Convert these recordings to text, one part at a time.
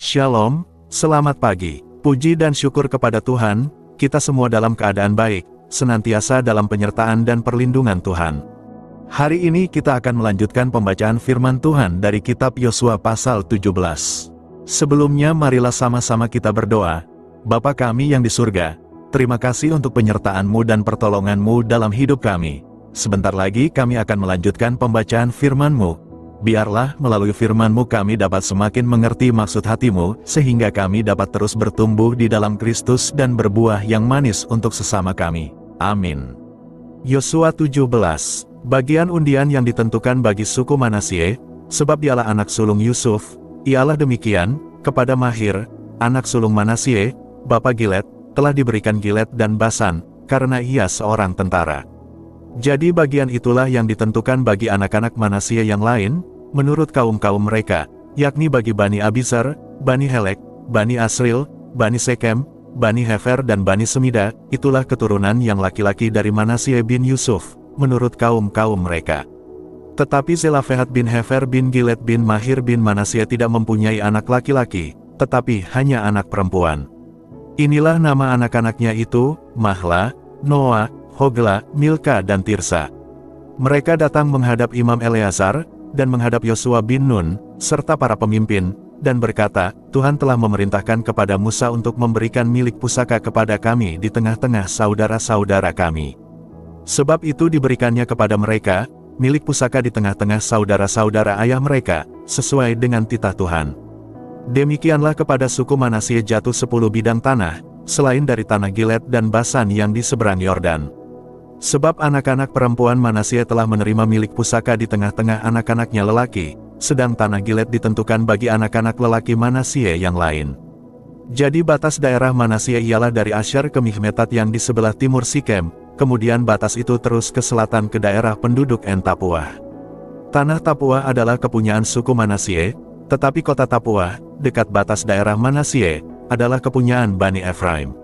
Shalom, selamat pagi. Puji dan syukur kepada Tuhan, kita semua dalam keadaan baik, senantiasa dalam penyertaan dan perlindungan Tuhan. Hari ini kita akan melanjutkan pembacaan firman Tuhan dari kitab Yosua pasal 17. Sebelumnya marilah sama-sama kita berdoa. Bapa kami yang di surga, terima kasih untuk penyertaan-Mu dan pertolongan-Mu dalam hidup kami. Sebentar lagi kami akan melanjutkan pembacaan firman-Mu. Biarlah melalui firman-Mu kami dapat semakin mengerti maksud hati-Mu, sehingga kami dapat terus bertumbuh di dalam Kristus dan berbuah yang manis untuk sesama kami. Amin. Yosua 17. Bagian undian yang ditentukan bagi suku Manasye, sebab dialah anak sulung Yusuf, ialah demikian, kepada Mahir, anak sulung Manasye, bapa Gilead, telah diberikan Gilead dan Basan, karena ia seorang tentara. Jadi bagian itulah yang ditentukan bagi anak-anak Manasye yang lain, menurut kaum-kaum mereka, yakni bagi Bani Abizar, Bani Helek, Bani Asril, Bani Sekem, Bani Hefer dan Bani Semida, itulah keturunan yang laki-laki dari Manasye bin Yusuf, menurut kaum-kaum mereka. Tetapi Zelafehat bin Hefer bin Gilead bin Mahir bin Manasye tidak mempunyai anak laki-laki, tetapi hanya anak perempuan. Inilah nama anak-anaknya itu, Mahla, Noah, Hogla, Milka dan Tirsa. Mereka datang menghadap Imam Eleazar, dan menghadap Yosua bin Nun, serta para pemimpin, dan berkata, Tuhan telah memerintahkan kepada Musa untuk memberikan milik pusaka kepada kami di tengah-tengah saudara-saudara kami. Sebab itu diberikannya kepada mereka, milik pusaka di tengah-tengah saudara-saudara ayah mereka, sesuai dengan titah Tuhan. Demikianlah kepada suku Manasye jatuh 10 bidang tanah, selain dari tanah Gilead dan Basan yang di seberang Yordan. Sebab anak-anak perempuan Manasye telah menerima milik pusaka di tengah-tengah anak-anaknya lelaki, sedang tanah Gilead ditentukan bagi anak-anak lelaki Manasye yang lain. Jadi batas daerah Manasye ialah dari Asyar ke Mihmetat yang di sebelah timur Sikem, kemudian batas itu terus ke selatan ke daerah penduduk En Tapuah. Tanah Tapuah adalah kepunyaan suku Manasye, tetapi kota Tapuah, dekat batas daerah Manasye, adalah kepunyaan Bani Efraim.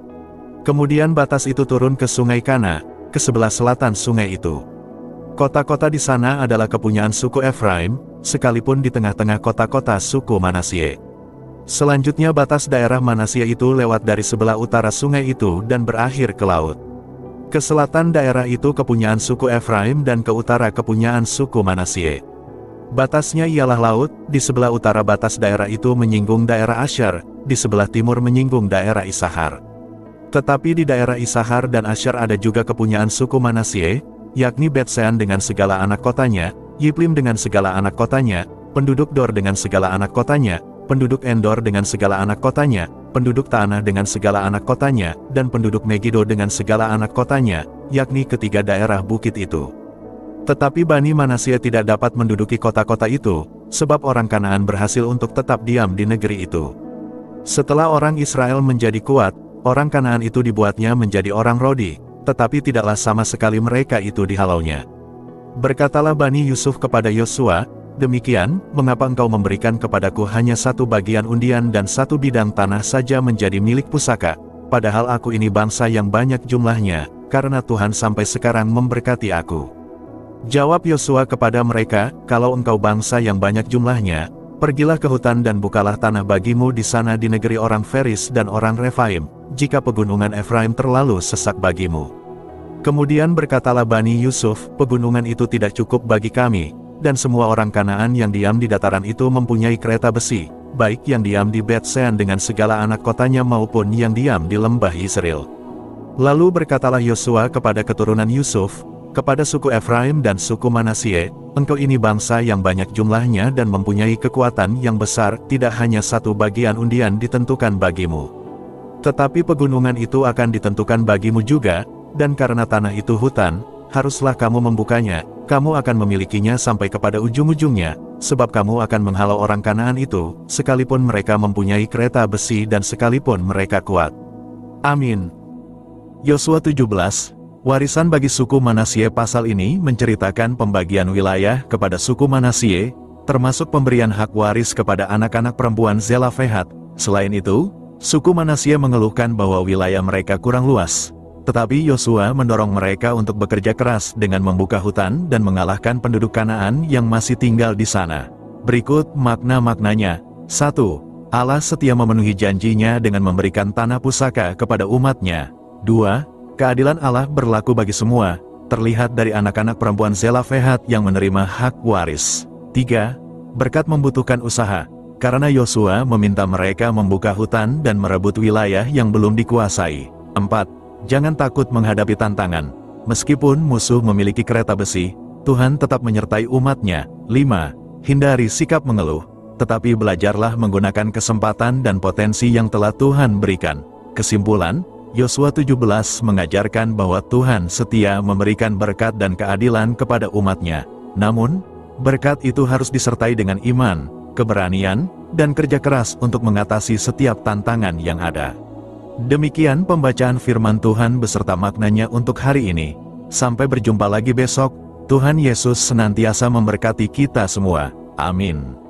Kemudian batas itu turun ke Sungai Kana, ke sebelah selatan sungai itu. Kota-kota di sana adalah kepunyaan suku Efraim, sekalipun di tengah-tengah kota-kota suku Manasye. Selanjutnya batas daerah Manasye itu lewat dari sebelah utara sungai itu dan berakhir ke laut. Ke selatan daerah itu kepunyaan suku Efraim dan ke utara kepunyaan suku Manasye. Batasnya ialah laut, di sebelah utara batas daerah itu menyinggung daerah Asyar, di sebelah timur menyinggung daerah Isahar. Tetapi di daerah Isahar dan Asyar ada juga kepunyaan suku Manasye, yakni Bet-Sean dengan segala anak kotanya, Yiplim dengan segala anak kotanya, penduduk Dor dengan segala anak kotanya, penduduk Endor dengan segala anak kotanya, penduduk Tanah dengan segala anak kotanya, dan penduduk Megido dengan segala anak kotanya, yakni ketiga daerah bukit itu. Tetapi Bani Manasye tidak dapat menduduki kota-kota itu, sebab orang Kanaan berhasil untuk tetap diam di negeri itu. Setelah orang Israel menjadi kuat, orang Kanaan itu dibuatnya menjadi orang Rodi, tetapi tidaklah sama sekali mereka itu dihalaunya. Berkatalah Bani Yusuf kepada Yosua, demikian, mengapa engkau memberikan kepadaku hanya satu bagian undian dan satu bidang tanah saja menjadi milik pusaka, padahal aku ini bangsa yang banyak jumlahnya, karena Tuhan sampai sekarang memberkati aku. Jawab Yosua kepada mereka, kalau engkau bangsa yang banyak jumlahnya, pergilah ke hutan dan bukalah tanah bagimu di sana di negeri orang Feris dan orang Refaim, jika pegunungan Efraim terlalu sesak bagimu. Kemudian berkatalah Bani Yusuf, pegunungan itu tidak cukup bagi kami, dan semua orang Kanaan yang diam di dataran itu mempunyai kereta besi, baik yang diam di Bet-Sean dengan segala anak kotanya maupun yang diam di lembah Yizreel. Lalu berkatalah Yosua kepada keturunan Yusuf, kepada suku Efraim dan suku Manasye, engkau ini bangsa yang banyak jumlahnya dan mempunyai kekuatan yang besar, tidak hanya satu bagian undian ditentukan bagimu. Tetapi pegunungan itu akan ditentukan bagimu juga, dan karena tanah itu hutan, haruslah kamu membukanya, kamu akan memilikinya sampai kepada ujung-ujungnya, sebab kamu akan menghalau orang Kanaan itu, sekalipun mereka mempunyai kereta besi dan sekalipun mereka kuat. Amin. Yosua 17. Warisan bagi suku Manasye. Pasal ini menceritakan pembagian wilayah kepada suku Manasye, termasuk pemberian hak waris kepada anak-anak perempuan Zelafehat. Selain itu, suku Manasye mengeluhkan bahwa wilayah mereka kurang luas. Tetapi Yosua mendorong mereka untuk bekerja keras dengan membuka hutan dan mengalahkan penduduk Kanaan yang masih tinggal di sana. Berikut makna-maknanya. 1. Allah setia memenuhi janjinya dengan memberikan tanah pusaka kepada umatnya. 2. Keadilan Allah berlaku bagi semua, terlihat dari anak-anak perempuan Zelafehat yang menerima hak waris. 3. Berkat membutuhkan usaha, karena Yosua meminta mereka membuka hutan dan merebut wilayah yang belum dikuasai. 4. Jangan takut menghadapi tantangan. Meskipun musuh memiliki kereta besi, Tuhan tetap menyertai umatnya. 5. Hindari sikap mengeluh, tetapi belajarlah menggunakan kesempatan dan potensi yang telah Tuhan berikan. Kesimpulan, Yosua 17 mengajarkan bahwa Tuhan setia memberikan berkat dan keadilan kepada umatnya. Namun, berkat itu harus disertai dengan iman, keberanian, dan kerja keras untuk mengatasi setiap tantangan yang ada. Demikian pembacaan firman Tuhan beserta maknanya untuk hari ini. Sampai berjumpa lagi besok. Tuhan Yesus senantiasa memberkati kita semua. Amin.